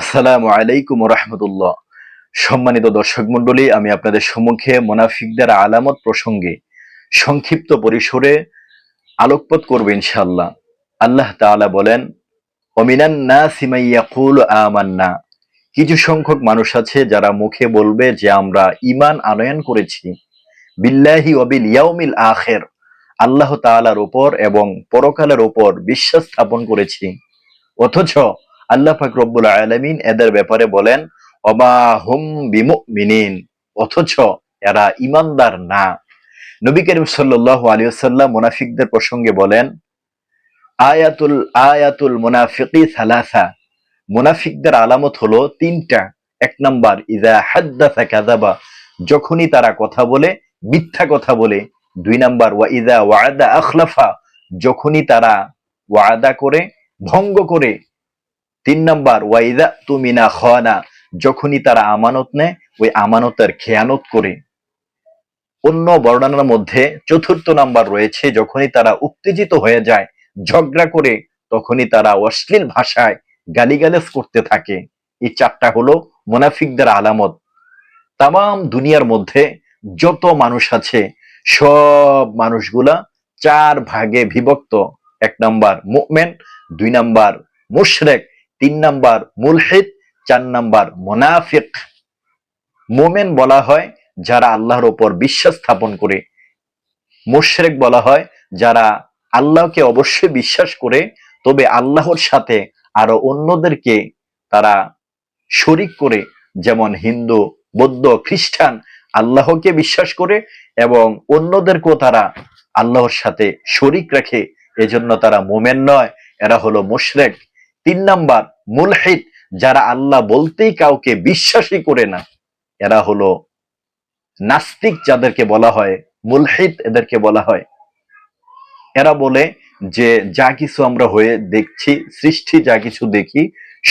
আসসালামু আলাইকুম রাহমাতুল্লাহ। সম্মানিত দর্শক মণ্ডলী, আমি আপনাদের সম্মুখে মুনাফিকদের আলামত প্রসঙ্গে সংক্ষিপ্ত পরিসরে আলোকপাত করব ইনশাআল্লাহ। আল্লাহ তাআলা বলেন, ওমিনান নাসি মান ইয়াকুলু আমান্না। কিছু সংখ্যক মানুষ আছে যারা মুখে বলবে যে আমরা ঈমান আনয়ন করেছি, বিল্লাহি ওয়া বিল ইয়াউমিল আখির, আল্লাহ তাআলার উপর এবং পরকালের উপর বিশ্বাস স্থাপন করেছি। অথচ আল্লাহ পাক রব্বুল আলামিন এদের ব্যাপারে বলেন, ওমা হুম বিমুমিনিন, অথচ এরা ঈমানদার না। নবী করিম সাল্লাল্লাহু আলাইহি ওয়াসাল্লাম মুনাফিকদের প্রসঙ্গে বলেন, আয়াতুল আয়াতুল মুনাফিকি সালাসা, মুনাফিকদের আলামত হলো তিনটা। এক নাম্বার, ইযা হাদ্দাসা কাযাবা, যখনই তারা কথা বলে মিথ্যা কথা বলে। দুই নাম্বার, ওয়া ইযা ওয়াদা আখলাফা, যখনই তারা ওয়াদা করে ভঙ্গ করে। তিন নাম্বার, ওয়াইদা তুমিনা খানা, যখনই তারা আমানত নেয় ওই আমানতের খেয়ানত করে। অন্য বর্ণনার মধ্যে চতুর্থ নাম্বার রয়েছে, যখনই তারা উত্তেজিত হয়ে যায়, ঝগড়া করে, তখনই তারা অশ্লীল ভাষায় গালিগালাজ করতে থাকে। এই চারটা হলো মুনাফিকদের আলামত। তামাম দুনিয়ার মধ্যে যত মানুষ আছে সব মানুষগুলা চার ভাগে বিভক্ত। এক নাম্বার মুমিন, দুই নাম্বার মুশরিক, তিন নাম্বার মুলহিদ, চার নাম্বার মুনাফিক। মুমিন বলা হয় যারা আল্লাহর উপর বিশ্বাস স্থাপন করে। মুশরিক বলা হয় যারা আল্লাহকে অবশ্যই বিশ্বাস করে, তবে আল্লাহর সাথে আরো অন্যদেরকে তারা শরিক করে। যেমন হিন্দু, বৌদ্ধ, খ্রিস্টান আল্লাহকে বিশ্বাস করে এবং অন্যদেরকেও তারা আল্লাহর সাথে শরিক রাখে, এজন্য তারা মুমিন নয়, এরা হলো মুশরিক। তিন নাম্বার মুলহিদ, যারা আল্লাহ বলতেই কাউকে বিশ্বাসই করে না, এরা হলো নাস্তিক, যাদেরকে বলা হয় মুলহিদ এদেরকে বলা হয়। এরা বলে যে যা কিছু আমরা হয়ে দেখছি, সৃষ্টি যা কিছু দেখি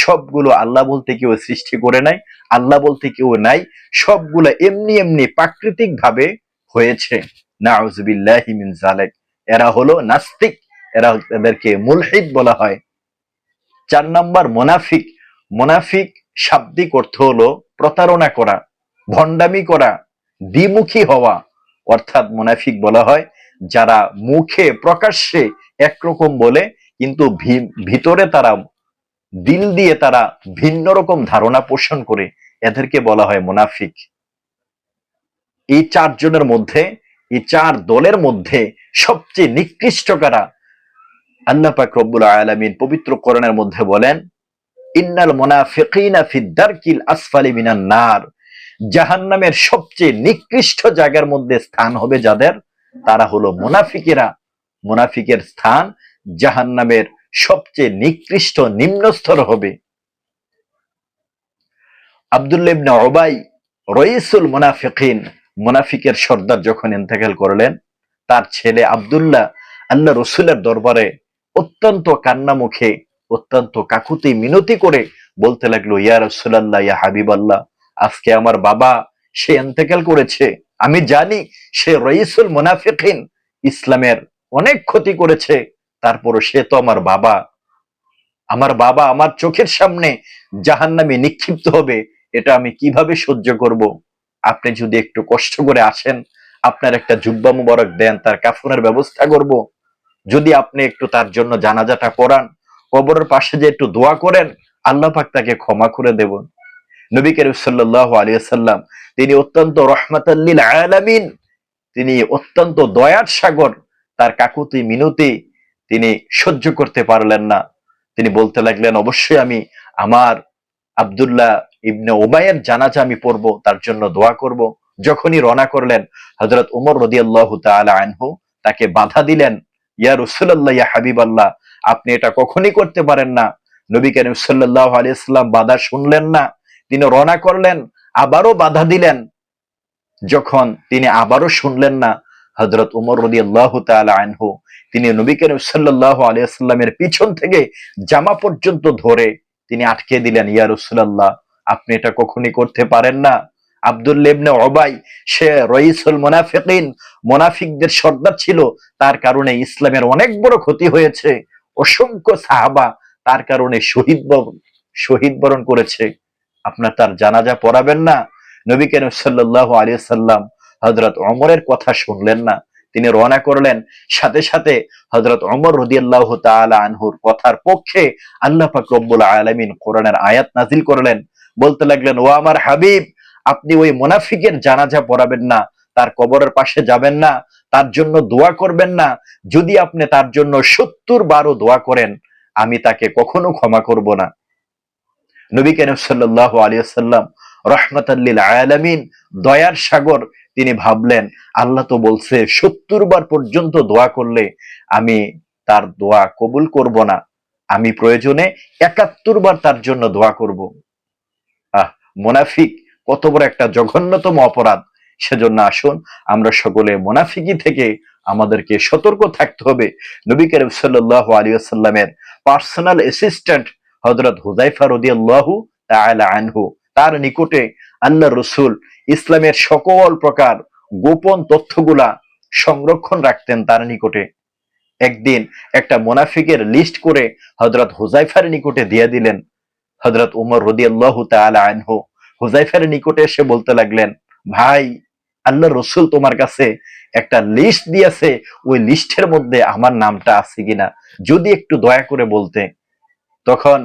সবগুলো আল্লাহ বলতে কেউ সৃষ্টি করে নাই, আল্লাহ বলতে কেউ নাই, সবগুলো এমনি এমনি প্রাকৃতিক ভাবে হয়েছে। নাউযুবিল্লাহি মিন যালিক। এরা হলো নাস্তিক, এদেরকে মুলহিদ বলা হয়। চার নাম্বার মুনাফিক। মুনাফিক শাব্দিক অর্থ হলো প্রতারণা করা, ভণ্ডামি করা, দ্বিমুখী হওয়া। অর্থাৎ মুনাফিক বলা হয় যারা মুখে প্রকাশ্যে একরকম বলে কিন্তু ভিতরে তারা, দিল দিয়ে তারা ভিন্ন রকম ধারণা পোষণ করে, এদেরকে বলা হয় মুনাফিক। এই চারজনের মধ্যে, এই চার দলের মধ্যে সবচেয়ে নিকৃষ্ট কারা? আল্লাহ পাক রব্বুল আলামিন পবিত্র কোরআনের মধ্যে বলেন, ইন্নাল মুনাফিকিনা ফি দারকিল আসফালি মিনান নার, জাহান্নামের সবচেয়ে নিকৃষ্ট জায়গার মধ্যে স্থান হবে যাদের, তারা হলো মুনাফিকেরা। মুনাফিকের স্থান জাহান্নামের সবচেয়ে নিকৃষ্ট নিম্ন স্তর হবে। আব্দুল্লাহ ইবনে উবাই রাইসুল মুনাফিকিন, মুনাফিকের সর্দার যখন ইন্তেকাল করলেন, তার ছেলে আব্দুল্লাহ আল্লাহ রসুলের দরবারে অত্যন্ত কান্না মুখে, অত্যন্ত কাকুতি মিনতি করে বলতে লাগলো, ইয়া রাসূলুল্লাহ, ইয়া হাবিবাল্লাহ, আজকে আমার বাবা সে ইন্তেকাল করেছে, আমি জানি সে রাইসুল মুনাফিকিন, ইসলামের অনেক ক্ষতি করেছে, তারপরও সে তো আমার বাবা। আমার বাবা আমার চোখের সামনে জাহান্নামে নিক্ষিপ্ত হবে, এটা আমি কিভাবে সহ্য করব? আপনি যদি একটু কষ্ট করে আসেন, আপনার একটা জুব্বা মুবারক দেন, তার কাফনের ব্যবস্থা করব। যদি আপনি একটু তার জন্য জানাজাটা পড়ান, কবরের পাশে যে একটু দোয়া করেন, আল্লাহ পাক তাকে ক্ষমা করে দেবেন। নবী করিম সাল্লাল্লাহু আলাইহি ওয়াসাল্লাম তিনি অত্যন্ত রহমাতাল লিল আলামিন, তিনি অত্যন্ত দয়ার সাগর, তার কাকুতি মিনতি তিনি সহ্য করতে পারলেন না। তিনি বলতে লাগলেন, অবশ্যই আমি আমার আব্দুল্লাহ ইবনে উবাইয়ের জানাজা আমি পড়বো, তার জন্য দোয়া করব। যখনই রওনা করলেন, হযরত ওমর রাদিয়াল্লাহু তাআলা আনহু তাকে বাধা দিলেন, ইয়া রাসূলুল্লাহ, ইয়া হাবিবাল্লাহ, আপনি এটা কখনই করতে পারেন না। নবী করিম সাল্লাল্লাহু আলাইহি ওয়াসাল্লাম বাধা শুনলেন না, তিনি রওনা করলেন, আবারও বাধা দিলেন। যখন তিনি আবারও শুনলেন না, হযরত ওমর রাদিয়াল্লাহু তাআলা আনহু তিনি নবী করিম সাল্লাল্লাহু আলাইহি ওয়াসাল্লামের পিছন থেকে জামা পর্যন্ত ধরে তিনি আটকে দিলেন, ইয়া রাসূলুল্লাহ, আপনি এটা কখনই করতে পারেন না। আব্দুল্লাহ ইবনে উবাই সে রাইসুল মুনাফিকিন, মুনাফিকদের সর্দার ছিল, তার কারণে ইসলামের অনেক বড় ক্ষতি হয়েছে। অসংখ্য সাহাবা তার কারণে শহীদ বরণ করেছে, আপনার তার জানাজা পড়াবেন না? নবী করিম সাল্লাল্লাহু আলাইহি সাল্লাম হযরত ওমরের কথা শুনলেন না, তিনি রওনা করলেন। সাথে সাথে হযরত ওমর রাদিয়াল্লাহু তাআলা আনহুর কথার পক্ষে আল্লাহ পাক রব্বুল আলামিন কোরআনের আয়াত নাযিল করলেন, বলতে লাগলেন, ও আমার হাবিব, আপনি ওই মুনাফিকের জানাজা পড়াবেন না, তার কবরের পাশে যাবেন না, তার জন্য দোয়া করবেন না। যদি আপনি তার জন্য 70 বারও দোয়া করেন, আমি তাকে কখনো ক্ষমা করব না। নবী করিম সাল্লাল্লাহু আলাইহি ওয়াসাল্লাম রাহমাতাল লিল আলামিন, দয়ার সাগর, তিনি ভাবলেন, আল্লাহ তো বলছে 70 বার পর্যন্ত দোয়া করলে আমি তার দোয়া কবুল করব না, আমি প্রয়োজনে 71 বার তার জন্য দোয়া করব। মুনাফিক কত বড় একটা জঘন্যতম অপরাধ। সেজন্য আসুন আমরা সকলে মুনাফিকি থেকে আমাদেরকে সতর্ক থাকতে হবে। নবী করিম সাল্লাল্লাহু আলাইহি ওয়াসাল্লামের পার্সোনাল অ্যাসিস্ট্যান্ট হযরত হুযায়ফা রাদিয়াল্লাহু তাআলা আনহু, তার নিকটে আল্লাহর রাসূল ইসলামের সকল প্রকার গোপন তথ্যগুলা সংরক্ষণ রাখতেন তার নিকটে। একদিন একটা মুনাফিকের লিস্ট করে হযরত হুযায়ফার নিকটে দিয়ে দিলেন। হযরত উমর রাদিয়াল্লাহু তাআলা আনহু হুযায়ফার নিকটে এসে বলতে লাগলেন, ভাই, আল্লাহর রাসূল তোমার কাছে একটা লিস্ট দিয়েছে, ওই লিস্টের মধ্যে আমার নামটা আছে কিনা যদি একটু দয়া করে বলতে। তখন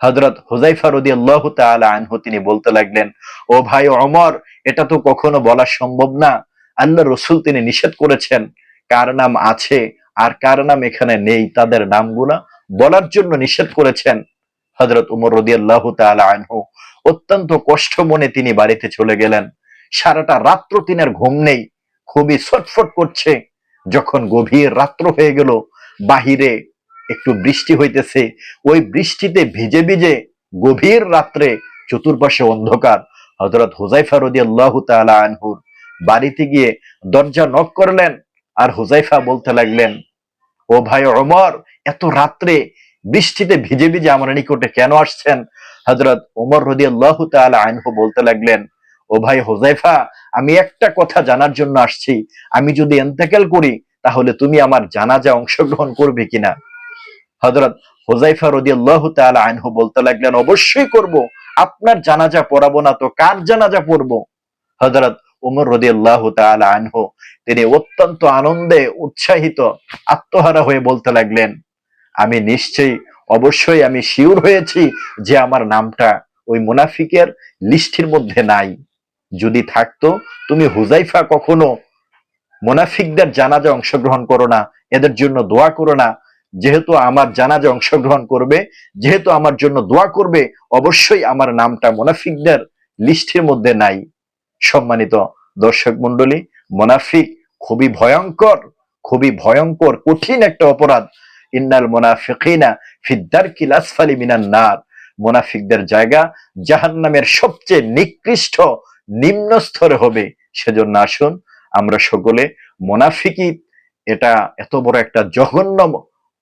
হযরত হুযায়ফা রাদিয়াল্লাহু তাআলা আনহু তিনি বলতে লাগলেন, ও ভাই ওমর, এটা তো কখনো বলা সম্ভব না। আল্লাহর রাসূল তিনি নিষেধ করেছেন, কার নাম আছে আর কার নাম এখানে নেই তাদের নামগুলা বলার জন্য নিষেধ করেছেন। হযরত উমর রাদিয়াল্লাহু তাআলা আনহু অত্যন্ত কষ্ট মনে তিনি বাড়িতে চলে গেলেন। সারাটা রাত্র তিনার ঘুম নেই, খুবই ছটফট করছে। যখন গভীর রাত্র হয়ে গেল, বাহিরে একটু বৃষ্টি হইতেছে, ওই বৃষ্টিতে ভিজে ভিজে গভীর রাত্রে চতুর্পাশে অন্ধকার, হযরত হুযায়ফা রাদিয়াল্লাহু তাআলা আনহুর বাড়িতে গিয়ে দরজা নক করলেন। আর হুযায়ফা বলতে লাগলেন, ও ভাই ওমর, এত রাত্রে বৃষ্টিতে ভিজে ভিজে আমার নিকটে কেন আসছেন? হযরত ওমর রাদিয়াল্লাহু তাআলা আনহু বলতে লাগলেন, ও ভাই হুযায়ফা, আমি একটা কথা জানার জন্য আসছি, আমি যদি ইন্তেকাল করি তাহলে তুমি আমার জানাজা অংশগ্রহণ করবে কিনা? হযরত হুযায়ফা রাদিয়াল্লাহু তাআলা আনহু বলতে লাগলেন, অবশ্যই করব, আপনার জানাজা পড়াবো না তো কার জানাজা পড়বো? হযরত উমর রাদিয়াল্লাহু তাআলা আনহু তিনি অত্যন্ত আনন্দে উৎসাহিত আত্মহারা হয়ে বলতে লাগলেন, আমি নিশ্চয়ই, অবশ্যই আমি শিওর হয়েছি যে আমার নামটা ওই মুনাফিকের লিস্টের মধ্যে নাই। যদি থাকতো, তুমি হুযায়ফা কখনো মুনাফিকদের জানাজা অংশগ্রহণ করো না, এদের জন্য দোয়া করো না। যেহেতু আমার জানাজা অংশগ্রহণ করবে, যেহেতু আমার জন্য দোয়া করবে, অবশ্যই আমার নামটা মুনাফিকদের লিস্টের মধ্যে নাই। সম্মানিত দর্শক মন্ডলী, মুনাফিক খুবই ভয়ঙ্কর, খুবই ভয়ঙ্কর কঠিন একটা অপরাধ। ইন্নাল মুনাফিকিনা ফিদ দারকিল আসফালি মিনান নার, মুনাফিকদের জায়গা জাহান্নামের সবচেয়ে নিকৃষ্ট নিম্ন স্তরে হবে। সেজন্য আসুন আমরা সকলে মুনাফিকি, এটা এত বড় একটা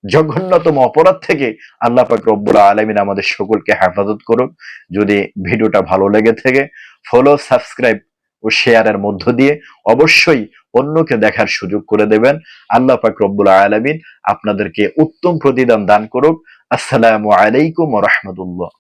জঘন্যতম অপরাধ থেকে আল্লাহ পাক রব্বুল আলামিন আমাদের সকলকে হেফাজত করুক। যদি ভিডিওটা ভালো লেগে থাকে, ফলো, সাবস্ক্রাইব ও শেয়ারের মধ্য দিয়ে অবশ্যই অন্যকে দেখার সুযোগ করে দেবেন। আল্লাহ পাক রব্বুল আলামিন আপনাদেরকে উত্তম প্রতিদান দান করুক। আসসালামু আলাইকুম ওয়া রাহমাতুল্লাহ।